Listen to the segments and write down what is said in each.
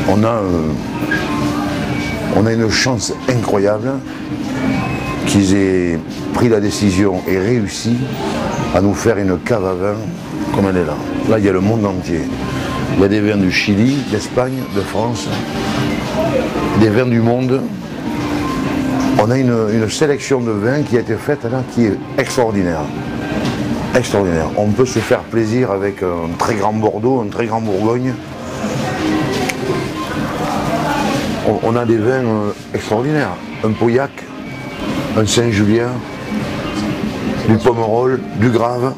on a une chance incroyable qu'ils aient pris la décision et réussi à nous faire une cave à vin comme elle est là. Là, il y a le monde entier. Il y a des vins du Chili, d'Espagne, de France, des vins du monde. On a une sélection de vins qui a été faite là, qui est extraordinaire. Extraordinaire. On peut se faire plaisir avec un très grand Bordeaux, un très grand Bourgogne. On a des vins extraordinaires. Un Pauillac, un Saint-Julien, du Pomerol, du Grave,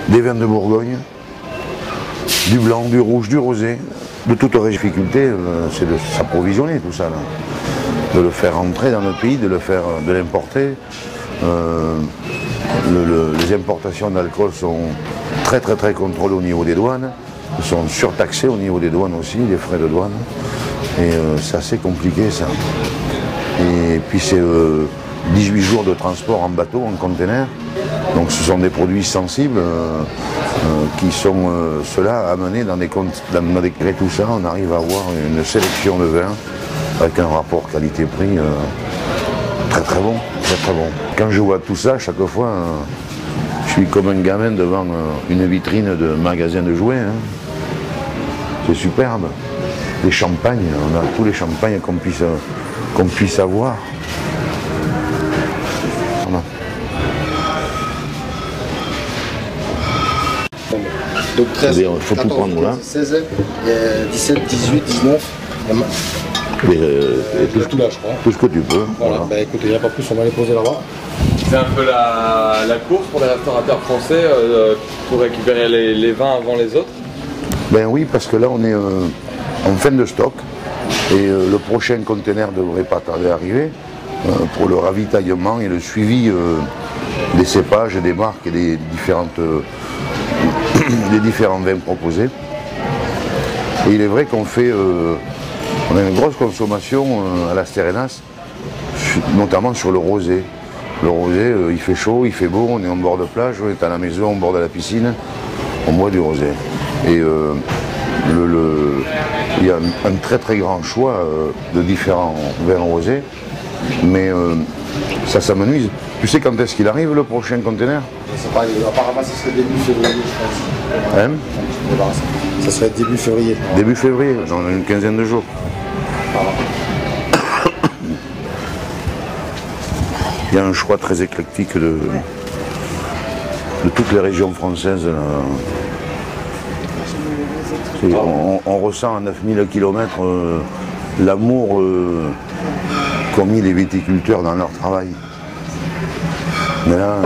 des vins de Bourgogne, du blanc, du rouge, du rosé. De toute difficulté, c'est de s'approvisionner tout ça, là. De le faire entrer dans le pays, de l'importer. Les importations d'alcool sont très contrôlées au niveau des douanes. Elles sont surtaxées au niveau des douanes aussi, les frais de douane. Et c'est assez compliqué ça. Et puis c'est 18 jours de transport en bateau, en conteneur. Donc ce sont des produits sensibles qui sont ceux-là amenés dans des comptes. Malgré tout ça, on arrive à avoir une sélection de vins avec un rapport qualité-prix très bon. Quand je vois tout ça, chaque fois, je suis comme un gamin devant une vitrine de magasin de jouets. Hein. C'est superbe. Les champagnes, on a tous les champagnes qu'on puisse avoir. Voilà. Donc 13, il faut 14, tout prendre là. 16, 17, 18, 19. Tout là, je crois. Tout ce que tu peux. Voilà. Bah écoute, il n'y a pas plus, on va les poser là-bas. C'est un peu la course pour les restaurateurs français pour récupérer les vins avant les autres. Ben oui, parce que là on est en fin de stock et le prochain conteneur devrait pas tarder à arriver pour le ravitaillement et le suivi des cépages, des marques et des différents vins proposés. Et il est vrai qu'on fait on a une grosse consommation à la Stérénas, notamment sur le rosé. Le rosé, il fait chaud, il fait beau, on est en bord de plage, on est à la maison, au bord de la piscine, on boit du rosé. Et il y a un très grand choix de différents vins rosés, mais ça s'amenuise. Tu sais quand est-ce qu'il arrive le prochain conteneur? Apparemment, ce serait début février, je pense. Hein? Ça serait début février. Début février, dans une quinzaine de jours. Il y a un choix très éclectique de toutes les régions françaises. On ressent à 9000 km l'amour qu'ont mis les viticulteurs dans leur travail. Mais là,